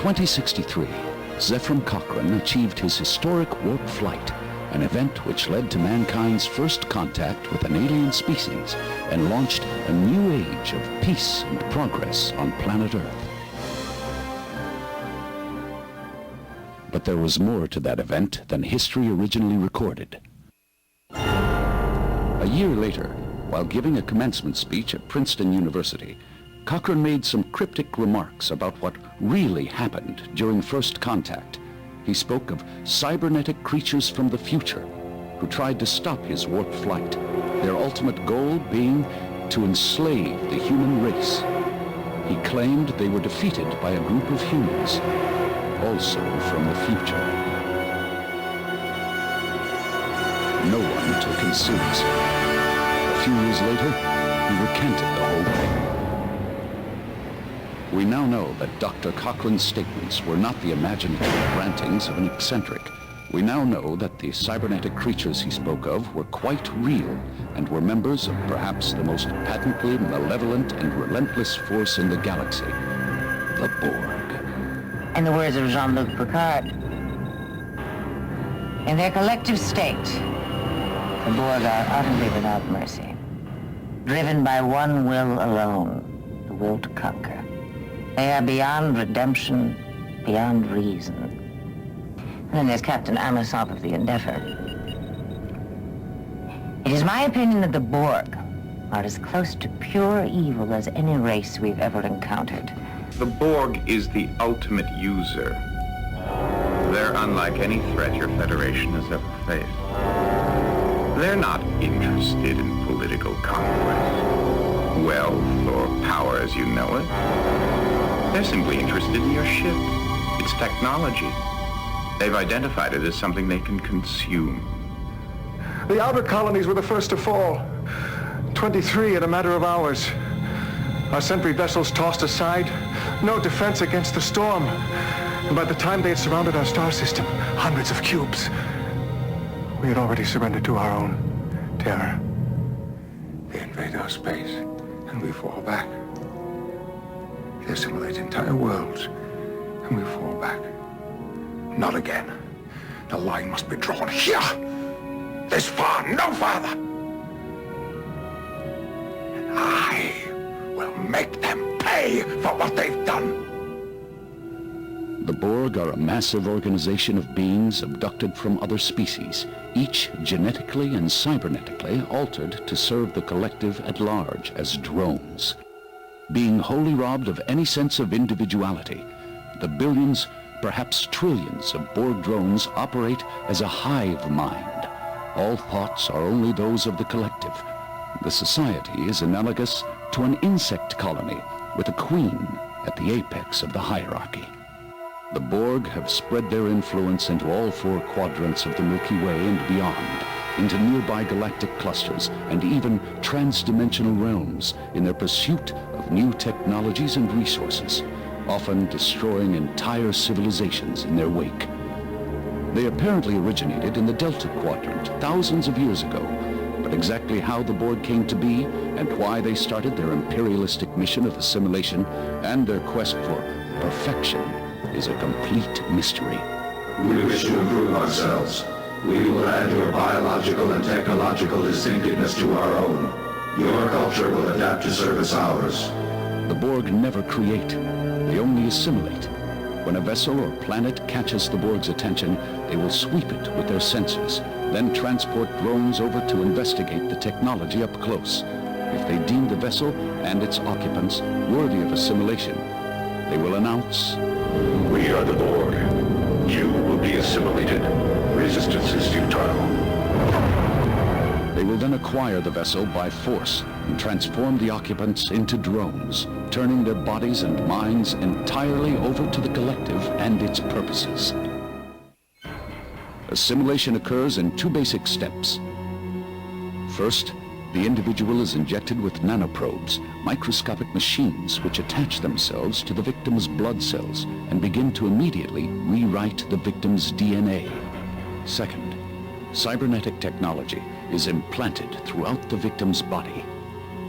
2063, Zephram Cochrane achieved his historic warp flight, an event which led to mankind's first contact with an alien species and launched a new age of peace and progress on planet Earth. But there was more to that event than history originally recorded. A year later, while giving a commencement speech at Princeton University, Cochrane made some cryptic remarks about what really happened during first contact. He spoke of cybernetic creatures from the future who tried to stop his warp flight, their ultimate goal being to enslave the human race. He claimed they were defeated by a group of humans, also from the future. No one took him seriously. A few years later, he recanted the whole thing. We now know that Dr. Cochrane's statements were not the imaginative rantings of an eccentric. We now know that the cybernetic creatures he spoke of were quite real and were members of perhaps the most patently malevolent and relentless force in the galaxy, the Borg. In the words of Jean-Luc Picard, in their collective state, the Borg are utterly without mercy, driven by one will alone, the will to conquer. They are beyond redemption, beyond reason. And then there's Captain Amasov of the Endeavour. It is my opinion that the Borg are as close to pure evil as any race we've ever encountered. The Borg is the ultimate user. They're unlike any threat your Federation has ever faced. They're not interested in political conquest, wealth, or power as you know it. They're simply interested in your ship, its technology. They've identified it as something they can consume. The outer colonies were the first to fall. 23 in a matter of hours. Our sentry vessels tossed aside, no defense against the storm. And by the time they had surrounded our star system, hundreds of cubes, we had already surrendered to our own terror. They invade our space, and we fall back. They assimilate entire worlds, and we fall back. Not again. The line must be drawn here. This far, no farther. And I will make them pay for what they've done. The Borg are a massive organization of beings abducted from other species, each genetically and cybernetically altered to serve the collective at large as drones. Being wholly robbed of any sense of individuality, the billions, perhaps trillions of Borg drones operate as a hive mind. All thoughts are only those of the collective. The society is analogous to an insect colony with a queen at the apex of the hierarchy. The Borg have spread their influence into all four quadrants of the Milky Way and beyond, into nearby galactic clusters and even trans-dimensional realms in their pursuit of new technologies and resources, often destroying entire civilizations in their wake. They apparently originated in the Delta Quadrant thousands of years ago, but exactly how the Borg came to be and why they started their imperialistic mission of assimilation and their quest for perfection is a complete mystery. We wish to improve ourselves. We will add your biological and technological distinctiveness to our own. Your culture will adapt to service ours. The Borg never create. They only assimilate. When a vessel or planet catches the Borg's attention, they will sweep it with their sensors, then transport drones over to investigate the technology up close. If they deem the vessel and its occupants worthy of assimilation, they will announce, "We are the Borg. You will be assimilated. Resistance is futile." They will then acquire the vessel by force and transform the occupants into drones, turning their bodies and minds entirely over to the collective and its purposes. Assimilation occurs in two basic steps. First, the individual is injected with nanoprobes, microscopic machines which attach themselves to the victim's blood cells and begin to immediately rewrite the victim's DNA. Second, cybernetic technology is implanted throughout the victim's body.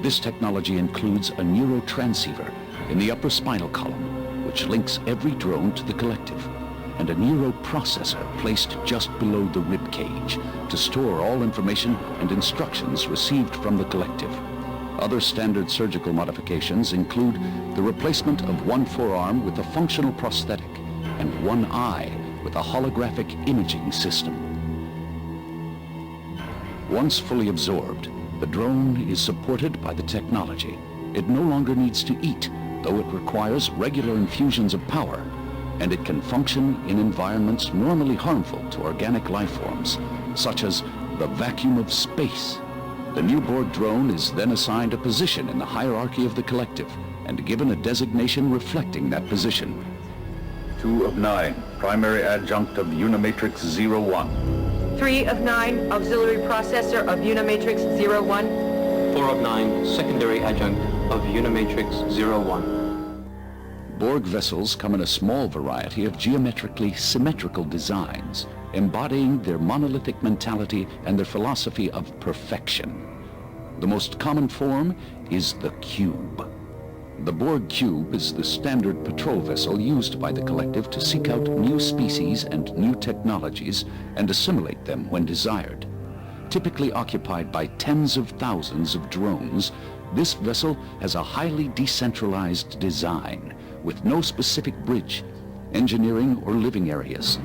This technology includes a neurotransceiver in the upper spinal column, which links every drone to the collective, and a neuroprocessor placed just below the rib cage to store all information and instructions received from the collective. Other standard surgical modifications include the replacement of one forearm with a functional prosthetic and one eye with a holographic imaging system. Once fully absorbed, the drone is supported by the technology. It no longer needs to eat, though it requires regular infusions of power, and it can function in environments normally harmful to organic life forms, such as the vacuum of space. The new Borg drone is then assigned a position in the hierarchy of the collective and given a designation reflecting that position. 2 of 9, primary adjunct of Unimatrix 01. 3 of 9, auxiliary processor of Unimatrix 01. 4 of 9, secondary adjunct of Unimatrix 01. Borg vessels come in a small variety of geometrically symmetrical designs, embodying their monolithic mentality and their philosophy of perfection. The most common form is the cube. The Borg cube is the standard patrol vessel used by the collective to seek out new species and new technologies and assimilate them when desired. Typically occupied by tens of thousands of drones, this vessel has a highly decentralized design with no specific bridge, engineering, or living areas.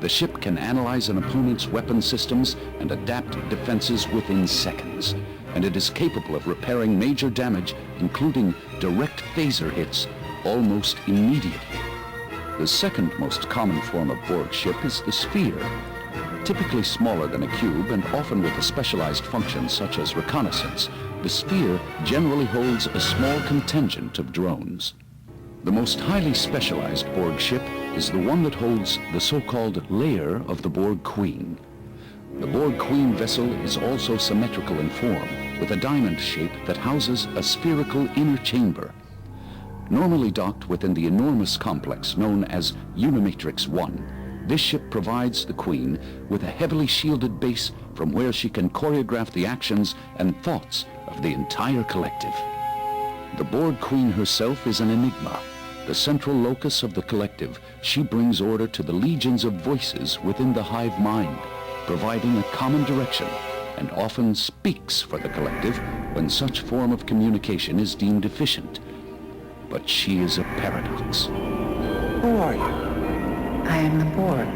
The ship can analyze an opponent's weapon systems and adapt defenses within seconds, and it is capable of repairing major damage, including direct phaser hits, almost immediately. The second most common form of Borg ship is the sphere. Typically smaller than a cube and often with a specialized function such as reconnaissance, the sphere generally holds a small contingent of drones. The most highly specialized Borg ship is the one that holds the so-called lair of the Borg Queen. The Borg Queen vessel is also symmetrical in form, with a diamond shape that houses a spherical inner chamber. Normally docked within the enormous complex known as Unimatrix 1, this ship provides the Queen with a heavily shielded base from where she can choreograph the actions and thoughts of the entire collective. The Borg Queen herself is an enigma. The central locus of the collective, she brings order to the legions of voices within the hive mind, providing a common direction, and often speaks for the collective when such form of communication is deemed efficient. But she is a paradox. Who are you? I am the Borg.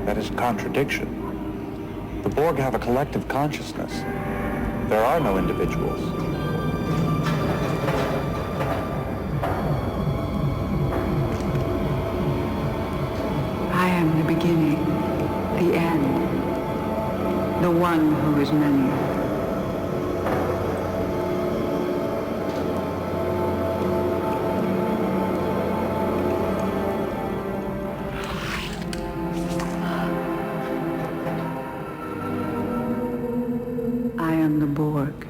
That is a contradiction. The Borg have a collective consciousness. There are no individuals. I am the beginning, the end, the one who is many. I am the Borg.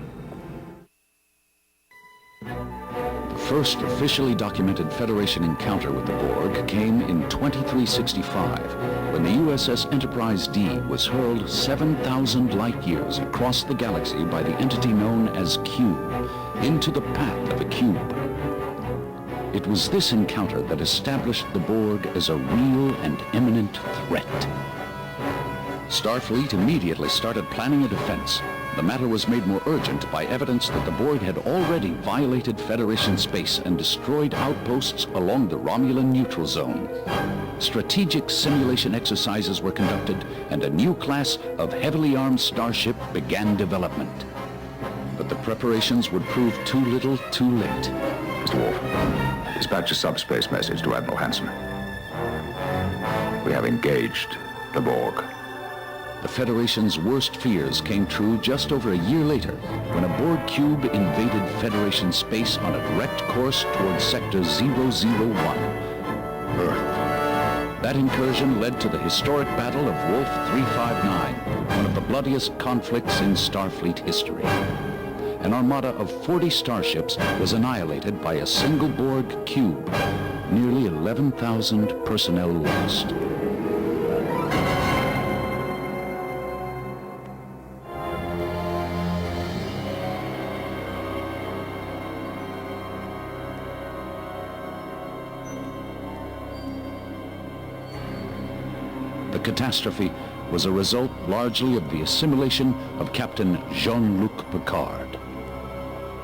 The first officially documented Federation encounter with the Borg came in 2365, when the USS Enterprise D was hurled 7,000 light-years across the galaxy by the entity known as Q, into the path of a cube. It was this encounter that established the Borg as a real and imminent threat. Starfleet immediately started planning a defense. The matter was made more urgent by evidence that the Borg had already violated Federation space and destroyed outposts along the Romulan neutral zone. Strategic simulation exercises were conducted, and a new class of heavily armed starship began development. But the preparations would prove too little, too late. Mr. Wolf, dispatch a subspace message to Admiral Hansen. We have engaged the Borg. The Federation's worst fears came true just over a year later, when a Borg cube invaded Federation space on a direct course towards Sector 001, Earth. That incursion led to the historic Battle of Wolf 359, one of the bloodiest conflicts in Starfleet history. An armada of 40 starships was annihilated by a single Borg cube. Nearly 11,000 personnel lost. catastrophe was a result largely of the assimilation of Captain Jean-Luc Picard.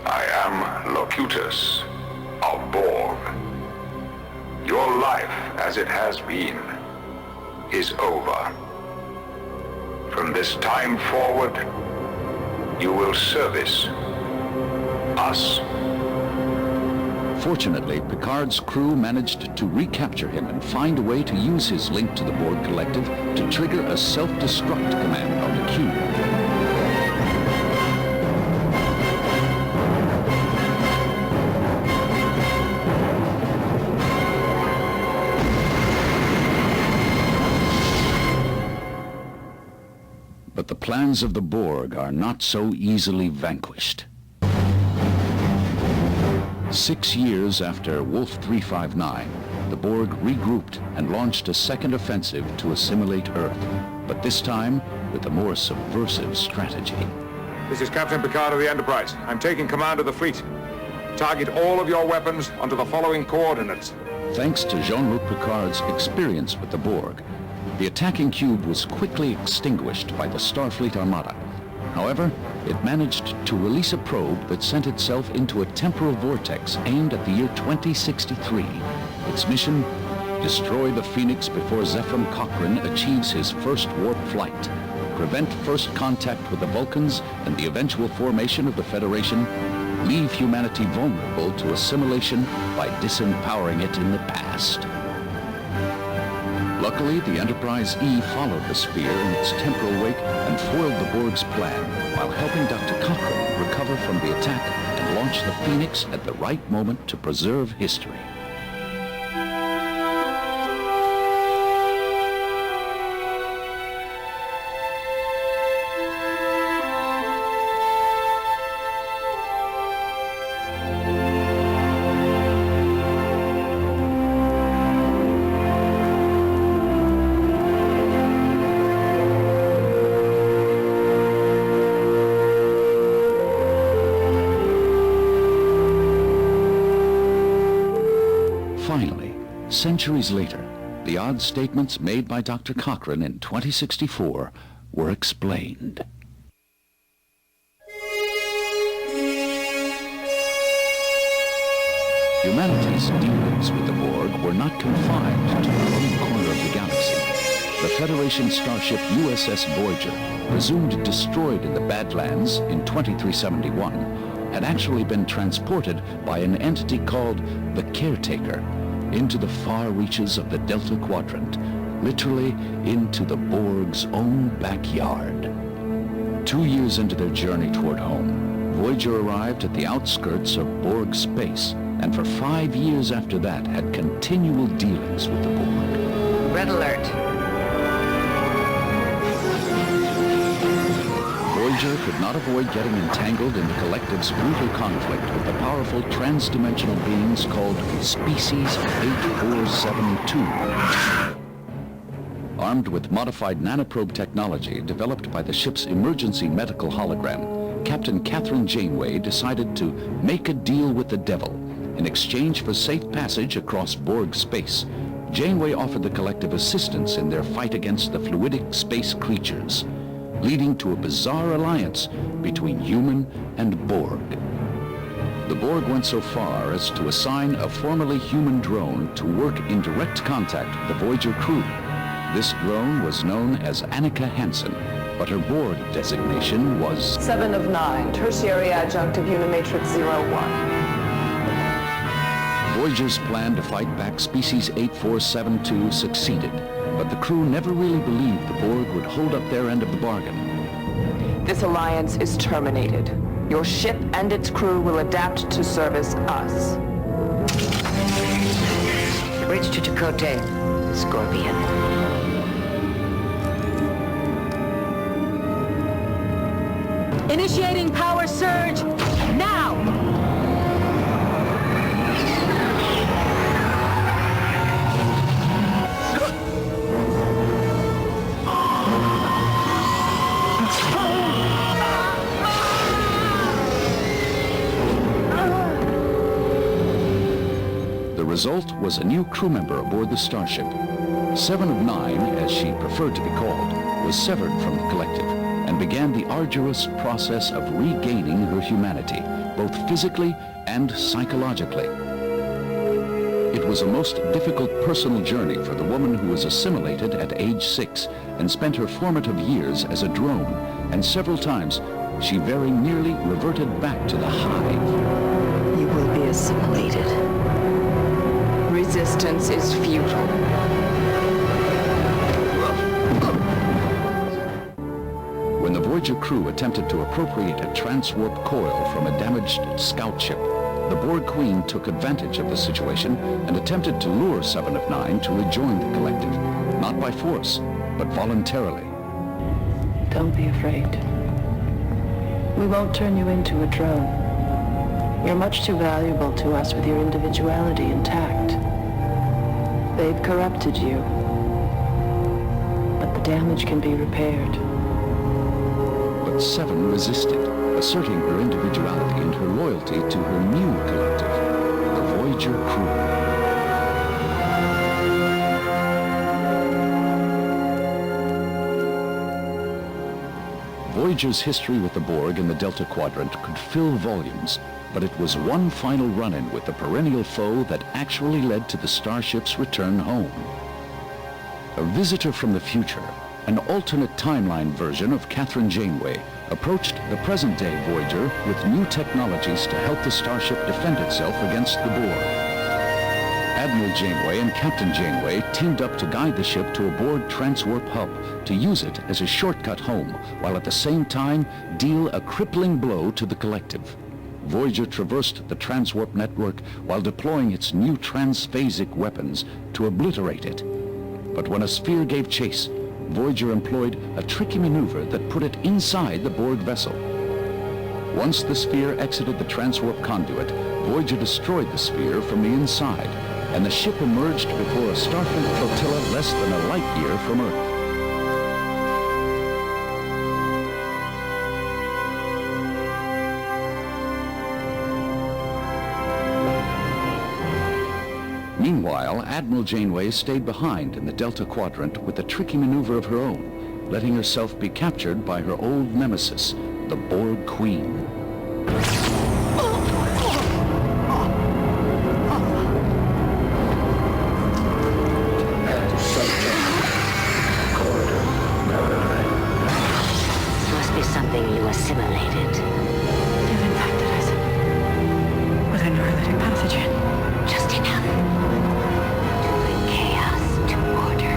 I am Locutus of Borg. Your life, as it has been, is over. From this time forward, you will service us. Fortunately, Picard's crew managed to recapture him and find a way to use his link to the Borg Collective to trigger a self-destruct command on the cube. But the plans of the Borg are not so easily vanquished. 6 years after Wolf 359, the Borg regrouped and launched a second offensive to assimilate Earth, but this time with a more subversive strategy. This is Captain Picard of the Enterprise. I'm taking command of the fleet. Target all of your weapons onto the following coordinates. Thanks to Jean-Luc Picard's experience with the Borg, the attacking cube was quickly extinguished by the Starfleet Armada. However, it managed to release a probe that sent itself into a temporal vortex aimed at the year 2063. Its mission, destroy the Phoenix before Zephram Cochrane achieves his first warp flight, prevent first contact with the Vulcans and the eventual formation of the Federation, leave humanity vulnerable to assimilation by disempowering it in the past. Luckily, the Enterprise E followed the Sphere in its temporal wake and foiled the Borg's plan while helping Dr. Cochrane recover from the attack and launch the Phoenix at the right moment to preserve history. Finally, centuries later, the odd statements made by Dr. Cochrane in 2064 were explained. Humanity's dealings with the Borg were not confined to their own corner of the galaxy. The Federation starship USS Voyager, presumed destroyed in the Badlands in 2371, had actually been transported by an entity called the Caretaker into the far reaches of the Delta Quadrant, literally into the Borg's own backyard. 2 years into their journey toward home, Voyager arrived at the outskirts of Borg space, and for 5 years after that had continual dealings with the Borg. Red alert. Voyager could not avoid getting entangled in the Collective's brutal conflict with the powerful trans-dimensional beings called Species 8472. Armed with modified nanoprobe technology developed by the ship's emergency medical hologram, Captain Catherine Janeway decided to make a deal with the devil. In exchange for safe passage across Borg space, Janeway offered the Collective assistance in their fight against the fluidic space creatures, leading to a bizarre alliance between human and Borg. The Borg went so far as to assign a formerly human drone to work in direct contact with the Voyager crew. This drone was known as Annika Hansen, but her Borg designation was 7 of 9, tertiary adjunct of Unimatrix 01. Voyager's plan to fight back Species 8472 succeeded, but the crew never really believed the Borg would hold up their end of the bargain. This alliance is terminated. Your ship and its crew will adapt to service us. Bridge to Chakotay, Scorpion. Initiating power surge, now! The result was a new crew member aboard the starship, Seven of Nine, as she preferred to be called, was severed from the collective and began the arduous process of regaining her humanity, both physically and psychologically. It was a most difficult personal journey for the woman who was assimilated at age 6 and spent her formative years as a drone, and several times she very nearly reverted back to the hive. You will be assimilated. Resistance is futile. When the Voyager crew attempted to appropriate a transwarp coil from a damaged scout ship, the Borg Queen took advantage of the situation and attempted to lure Seven of Nine to rejoin the collective, not by force, but voluntarily. Don't be afraid. We won't turn you into a drone. You're much too valuable to us with your individuality intact. They've corrupted you, but the damage can be repaired. But Seven resisted, asserting her individuality and her loyalty to her new collective, the Voyager crew. Voyager's history with the Borg in the Delta Quadrant could fill volumes, but it was one final run-in with the perennial foe that actually led to the starship's return home. A visitor from the future, an alternate timeline version of Catherine Janeway, approached the present-day Voyager with new technologies to help the starship defend itself against the Borg. Admiral Janeway and Captain Janeway teamed up to guide the ship to a Borg transwarp hub to use it as a shortcut home, while at the same time deal a crippling blow to the collective. Voyager traversed the transwarp network while deploying its new transphasic weapons to obliterate it. But when a sphere gave chase, Voyager employed a tricky maneuver that put it inside the Borg vessel. Once the sphere exited the transwarp conduit, Voyager destroyed the sphere from the inside, and the ship emerged before a Starfleet flotilla less than a light year from Earth. Meanwhile, Admiral Janeway stayed behind in the Delta Quadrant with a tricky maneuver of her own, letting herself be captured by her old nemesis, the Borg Queen. Must be something you assimilated. You've infected us with a neurolytic pathogen. Just enough to bring chaos to order.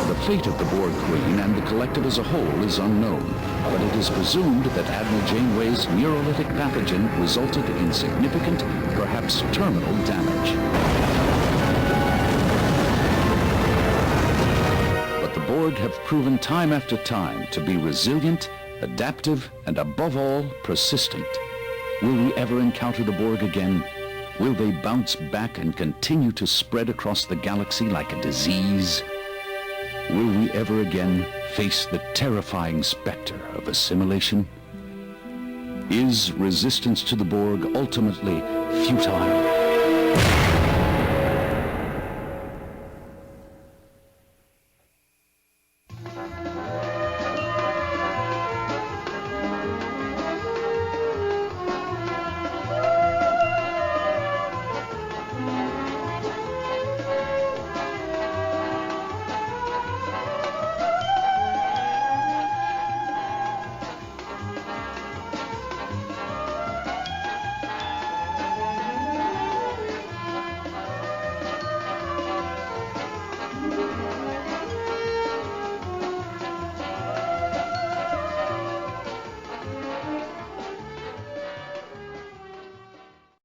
The fate of the Borg Queen and the collective as a whole is unknown, but it is presumed that Admiral Janeway's neurolytic pathogen resulted in significant, perhaps terminal damage. But the Borg have proven time after time to be resilient, adaptive, and above all, persistent. Will we ever encounter the Borg again? Will they bounce back and continue to spread across the galaxy like a disease? Will we ever again face the terrifying specter of assimilation? Is resistance to the Borg ultimately futile?